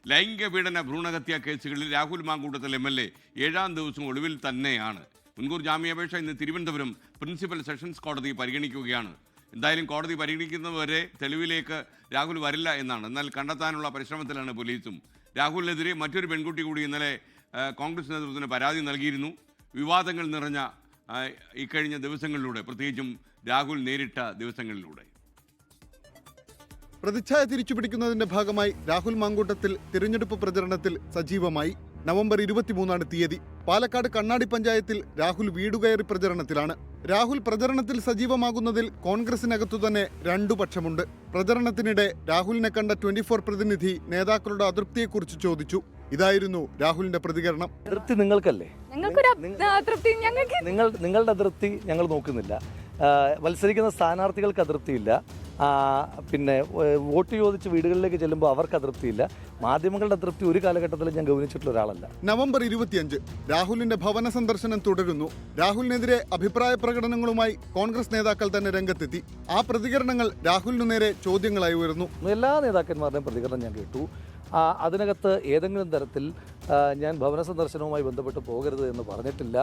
ലൈംഗിക പീഡന ഭ്രൂണഹത്യാ കേസുകളിൽ രാഹുൽ മാങ്കൂട്ടത്തിൽ MLA 7ാം ദിവസം ഒളിവിൽ തന്നെയാണ്. മുൻകൂർ ജാമ്യാപേക്ഷ ഇന്ന് തിരുവനന്തപുരം പ്രിൻസിപ്പൽ സെഷൻസ് കോടതി പരിഗണിക്കുകയാണ്. എന്തായാലും കോടതി പരിഗണിക്കുന്നതുവരെ തെളിവിലേക്ക് രാഹുൽ വരില്ല എന്നാണ്. എന്നാൽ കണ്ടെത്താനുള്ള പരിശ്രമത്തിലാണ് പോലീസും. രാഹുലിനെതിരെ മറ്റൊരു പെൺകുട്ടി കൂടി ഇന്നലെ കോൺഗ്രസ് നേതൃത്വത്തിന് പരാതി നൽകിയിരുന്നു. വിവാദങ്ങൾ നിറഞ്ഞ ഇക്കഴിഞ്ഞ ദിവസങ്ങളിലൂടെ, പ്രത്യേകിച്ചും രാഹുൽ നേരിട്ട ദിവസങ്ങളിലൂടെ. പ്രതിച്ഛായ തിരിച്ചുപിടിക്കുന്നതിന്റെ ഭാഗമായി രാഹുൽ മാങ്കൂട്ടത്തിൽ തിരഞ്ഞെടുപ്പ് പ്രചരണത്തിൽ സജീവമായി. നവംബർ 23 തീയതി പാലക്കാട് കണ്ണാടി പഞ്ചായത്തിൽ രാഹുൽ വീടുകയറി പ്രചരണത്തിലാണ്. രാഹുൽ പ്രചരണത്തിൽ സജീവമാകുന്നതിൽ കോൺഗ്രസിനകത്തു തന്നെ രണ്ടു പക്ഷമുണ്ട്. പ്രചരണത്തിനിടെ രാഹുലിനെ കണ്ട 24 പ്രതിനിധി നേതാക്കളുടെ അതൃപ്തിയെക്കുറിച്ച് ചോദിച്ചു. ഇതായിരുന്നു രാഹുലിന്റെ പ്രതികരണം. അതൃപ്തി നിങ്ങൾക്കല്ലേ? നിങ്ങളുടെ അതൃപ്തി ഞങ്ങൾ നോക്കുന്നില്ല. മത്സരിക്കുന്ന സ്ഥാനാർത്ഥികൾക്ക് അതൃപ്തിയില്ല. പിന്നെ വോട്ട് ചോദിച്ച് വീടുകളിലേക്ക് ചെല്ലുമ്പോൾ അവർക്ക് അതൃപ്തിയില്ല. മാധ്യമങ്ങളുടെ അതൃപ്തി ഒരു കാലഘട്ടത്തിലും ഞാൻ ഗൗനിച്ചിട്ടുള്ള ഒരാളല്ല. നവംബർ 25 രാഹുലിന്റെ ഭവന സന്ദർശനം തുടരുന്നു. രാഹുലിനെതിരെ അഭിപ്രായ പ്രകടനങ്ങളുമായി കോൺഗ്രസ് നേതാക്കൾ തന്നെ രംഗത്തെത്തി. ആ പ്രതികരണങ്ങൾ രാഹുലിനു നേരെ ചോദ്യങ്ങളായി ഉയർന്നു. എല്ലാ നേതാക്കന്മാരുടെയും പ്രതികരണം ഞാൻ കേട്ടു. അതിനകത്ത് ഏതെങ്കിലും തരത്തിൽ ഞാൻ ഭവന സന്ദർശനവുമായി ബന്ധപ്പെട്ട് പോകരുത് എന്ന് പറഞ്ഞിട്ടില്ല,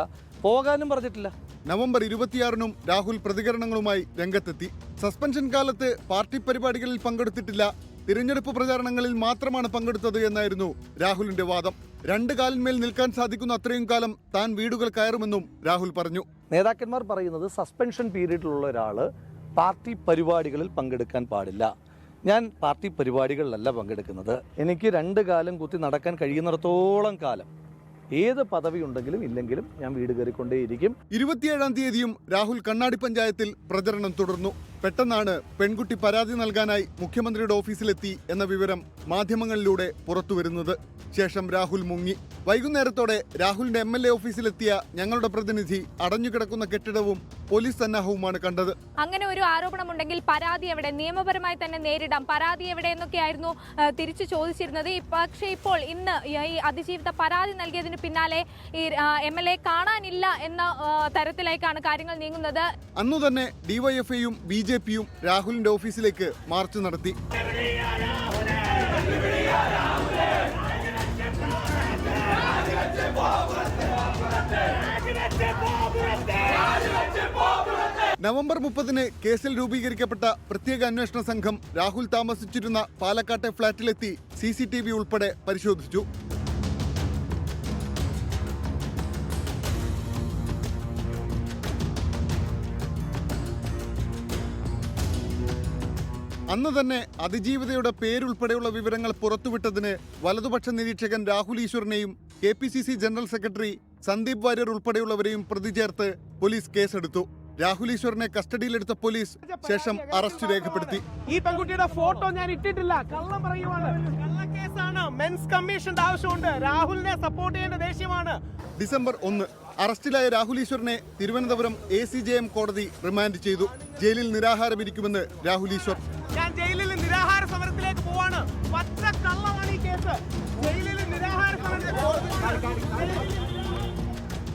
പോകാനും പറഞ്ഞിട്ടില്ല. നവംബർ 26 രാഹുൽ പ്രതികരണങ്ങളുമായി രംഗത്തെത്തി. സസ്പെൻഷൻ കാലത്ത് പാർട്ടി പരിപാടികളിൽ പങ്കെടുത്തിട്ടില്ല, തിരഞ്ഞെടുപ്പ് പ്രചാരണങ്ങളിൽ മാത്രമാണ് പങ്കെടുത്തത് എന്നായിരുന്നു രാഹുലിന്റെ വാദം. 2 കാലിന്മേൽ നിൽക്കാൻ സാധിക്കുന്ന അത്രയും കാലം താൻ വീടുകൾ കയറുമെന്നും രാഹുൽ പറഞ്ഞു. നേതാക്കന്മാർ പറയുന്നത് സസ്പെൻഷൻ പീരീഡിലുള്ള ഒരാൾ പാർട്ടി പരിപാടികളിൽ പങ്കെടുക്കാൻ പാടില്ല. ഞാൻ പാർട്ടി പരിപാടികളിലല്ല പങ്കെടുക്കുന്നത്. എനിക്ക് 2 കാലം കുത്തി നടക്കാൻ കഴിയുന്നിടത്തോളം കാലം ഏത് പദവി ഉണ്ടെങ്കിലും ഇല്ലെങ്കിലും ഞാൻ വീട് കയറിക്കൊണ്ടേയിരിക്കും. 27 തീയതിയും രാഹുൽ കണ്ണാടി പഞ്ചായത്തിൽ പ്രചരണം തുടർന്നു. പെട്ടെന്നാണ് പെൺകുട്ടി പരാതി നൽകാനായി മുഖ്യമന്ത്രിയുടെ ഓഫീസിലെത്തി എന്ന വിവരം മാധ്യമങ്ങളിലൂടെ പുറത്തുവരുന്നത്. ശേഷം രാഹുൽ മുങ്ങി. വൈകുന്നേരത്തോടെ രാഹുലിന്റെ MLA ഓഫീസിലെത്തിയ ഞങ്ങളുടെ പ്രതിനിധി അടഞ്ഞുകിടക്കുന്ന കെട്ടിടവും പോലീസ് സന്നാഹവുമാണ് കണ്ടത്. അങ്ങനെ ഒരു ആരോപണമുണ്ടെങ്കിൽ പരാതി എവിടെ, നിയമപരമായി തന്നെ നേരിടാം, പരാതി എവിടെ എന്നൊക്കെയായിരുന്നു തിരിച്ചു ചോദിച്ചിരുന്നത്. പക്ഷേ ഇപ്പോൾ ഇന്ന് ഈ അതിജീവിത പരാതി നൽകിയതിന് പിന്നാലെ ഈ MLA കാണാനില്ല എന്ന തരത്തിലേക്കാണ് കാര്യങ്ങൾ നീങ്ങുന്നത്. അന്നു തന്നെ DYFIയും BJPയും രാഹുലിന്റെ ഓഫീസിലേക്ക് മാർച്ച് നടത്തി. നവംബർ 30 കേസിൽ രൂപീകരിക്കപ്പെട്ട പ്രത്യേക അന്വേഷണ സംഘം രാഹുൽ താമസിച്ചിരുന്ന പാലക്കാട്ടെ ഫ്ളാറ്റിലെത്തി CCTV ഉൾപ്പെടെ പരിശോധിച്ചു. അന്ന് തന്നെ അതിജീവിതയുടെ പേരുൾപ്പെടെയുള്ള വിവരങ്ങൾ പുറത്തുവിട്ടതിന് വലതുപക്ഷ നിരീക്ഷകൻ രാഹുൽ ഈശ്വറിനെയും KPCC general secretary Sandeep Warrier ഉൾപ്പെടെയുള്ളവരെയും പ്രതി ചേർത്ത് പോലീസ് കേസെടുത്തു. രാഹുൽ ഈശ്വറിനെ കസ്റ്റഡിയിലെടുത്ത പോലീസ് ശേഷം അറസ്റ്റ് രേഖപ്പെടുത്തി. ഈ പെൺകുട്ടിയുടെ ഫോട്ടോ ഞാൻ ഇട്ടിട്ടില്ല, കള്ളം പറയുവാണ്, കള്ളക്കേസാണ്, മെൻസ് കമ്മീഷന്റെ ആവശ്യമുണ്ട്, രാഹുലിനെ സപ്പോർട്ട് ചെയ്യേണ്ട ദേഷ്യമാണ്. ഡിസംബർ 1 അറസ്റ്റിലായ രാഹുൽ ഈശ്വറിനെ തിരുവനന്തപുരം ACJM കോടതി റിമാൻഡ് ചെയ്തു. ജയിലിൽ നിരാഹാരമിരിക്കുമെന്ന് രാഹുൽ ഈശ്വർ. ഞാൻ ജയിലിൽ നിരാഹാര സമരത്തിലേക്ക് പോവാണ്. പച്ച കള്ളമാണ് ഈ കേസ്. ജയിലിൽ നിരാഹാര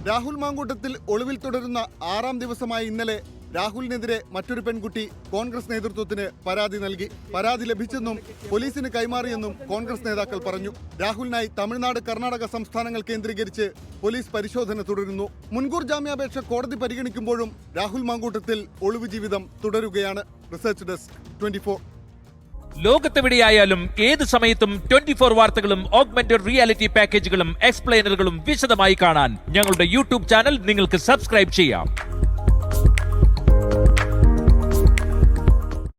രാഹുൽ മാങ്കൂട്ടത്തിൽ ഒളിവിൽ തുടരുന്ന 6ാം ദിവസമായ ഇന്നലെ രാഹുലിനെതിരെ മറ്റൊരു പെൺകുട്ടി കോൺഗ്രസ് നേതൃത്വത്തിന് പരാതി നൽകി. പരാതി ലഭിച്ചെന്നും പോലീസിന് കൈമാറിയെന്നും കോൺഗ്രസ് നേതാക്കൾ പറഞ്ഞു. രാഹുലിനായി തമിഴ്നാട്, കർണാടക സംസ്ഥാനങ്ങൾ കേന്ദ്രീകരിച്ച് പോലീസ് പരിശോധന തുടരുന്നു. മുൻകൂർ ജാമ്യാപേക്ഷ കോടതി പരിഗണിക്കുമ്പോഴും രാഹുൽ മാങ്കൂട്ടത്തിൽ ഒളിവ് ജീവിതം തുടരുകയാണ്. Research desk 24. ലോകത്തെവിടെയായാലും ഏത് സമയത്തും 24 വാർത്തകളും ഓഗ്മെന്റഡ് റിയാലിറ്റി പാക്കേജുകളും എക്സ്പ്ലെയിനറുകളും വിശദമായി കാണാൻ ഞങ്ങളുടെ YouTube ചാനൽ നിങ്ങൾക്ക് സബ്സ്ക്രൈബ് ചെയ്യാം.